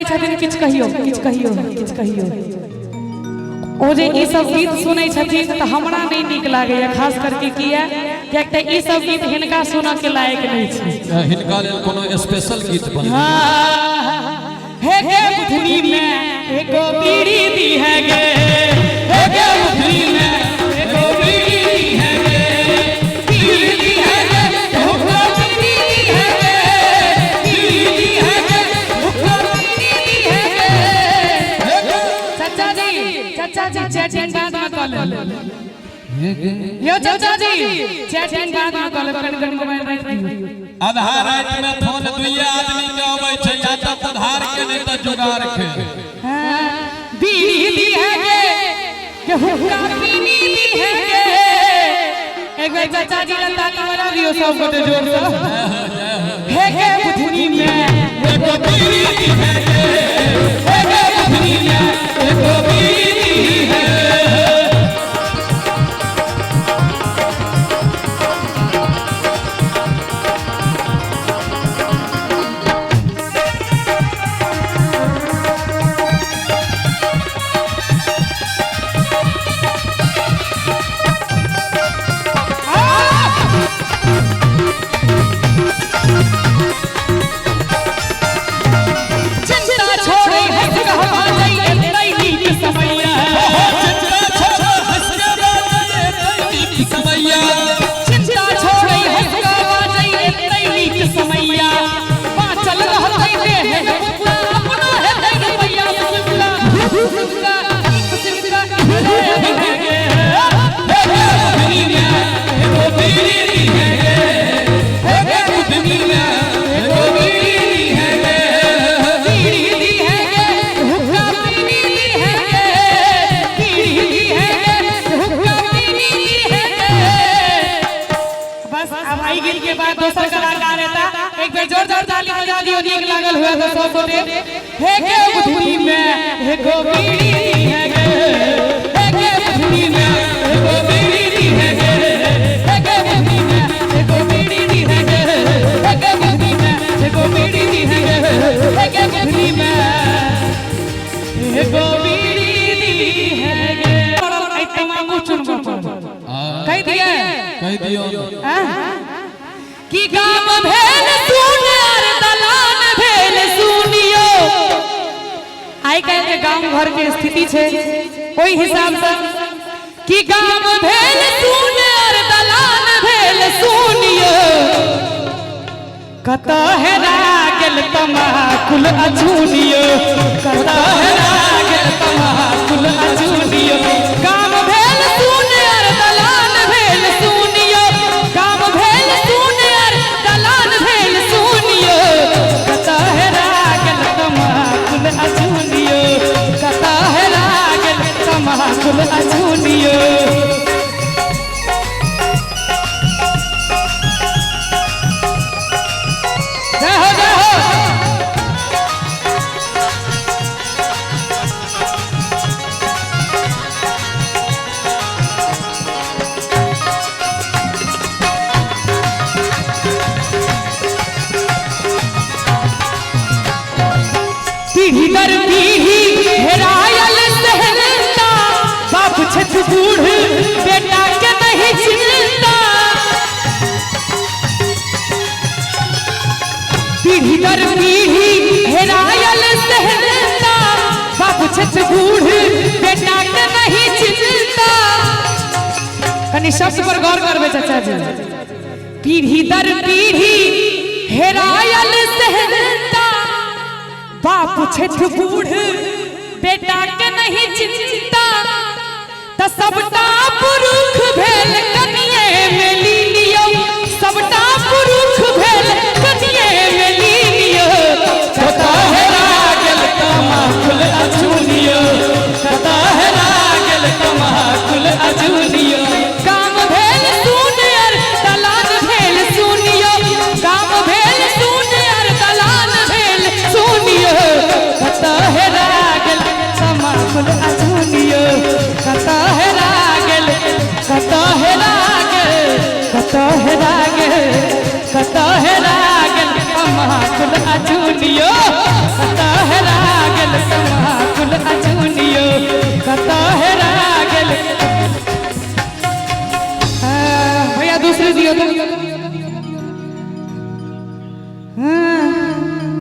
छथिन किछ कहियो किछ कहियो किछ कहियो ओ जे ई सब गीत सुनै छथिन त हमरा नहीं नीक लागैया खास करके किया कि एकटा ई सब गीत हिनका सुना के लायक नहीं छै हिनका लेल कोनो स्पेशल गीत बन हे गे बुधनी में एगो बीड़ी दी है गे हे गे बुधनी में एगो बीड़ी दी है गे बीड़ी दी है गे हुक्का बीड़ी दी है गे बीड़ी दी है गे हुक्का बीड़ी दी है गे चाचा जी चैटिंग बाद में कर ले यो चाचा जी चैटिंग बाद में कर ले कनि मोबाइल रख दियो आधा रात में फोन दुइया आदमी के आबै छै या त उधार के नहीं त जुगाड़ के बीड़ी दी है के हुक्का बीड़ी दी है के एक बार चाचा जी ला ताली बजा दियो सब गोटे जोर से हे गे बुधनी में एगो बीड़ी दी है के हे गे बुधनी में एगो बीड़ी दी है जोरदार ताली बजा दियो नीक लागल हुआ तो सब गोटे हे गे बुधनी में एगो बीड़ी दी है गे हे गे बुधनी में एगो बीड़ी दी है गे हे गे बुधनी में एगो बीड़ी दी है गे हे गे बुधनी में एगो बीड़ी दी है गे हे गे बुधनी में एगो बीड़ी दी है गे आई तमाम चुन कह दियो कि गाम भेल सुनियर दलान भेल सुनियो आई कह के गांव घर के स्थिति छे ओई हिसाब से कि गाम भेल सुनियर दलान भेल सुनियो कता हेरा गेल तमाकुल अछूनियो कता हेरा गेल तमाकुल अछूनियो गाम भेल सुनियर दलान भेल सुनियो गाम भेल सुनियर दलान भेल सुनियो कता हेरा गेल तमाकुल अछूनियो कता हेरा गेल तमाकुल अछूनियो पीढ़ी दर पीढ़ी हेरायल सहनता बाप छठ बूढ़ बेटा के नहीं चिंता पीढ़ी दर पीढ़ी हेरायल सहनता बाप छठ बूढ़ बेटा के नहीं चिंता कनी शब्द पर गौर करबे चाचा जी पीढ़ी दर पीढ़ी हेरायल सहनता बाप छठ बूढ़ बेटा के नहीं चिंता त सबटा पुरुष भेल कनिए में लीलियो सबटा पुरुष भेल कनिए में लीलियो कता हेरा गेल तमाकुल अछूनियो कता हेरा गेल तमाकुल अछूनियो काम भेल सुनियर दलान भेल सुनियो काम भेल सुनियर दलान भेल सुनियो कता हेरा गेल तमाकुल अछूनियो कता हेरा गेल कता हेरा दियो तो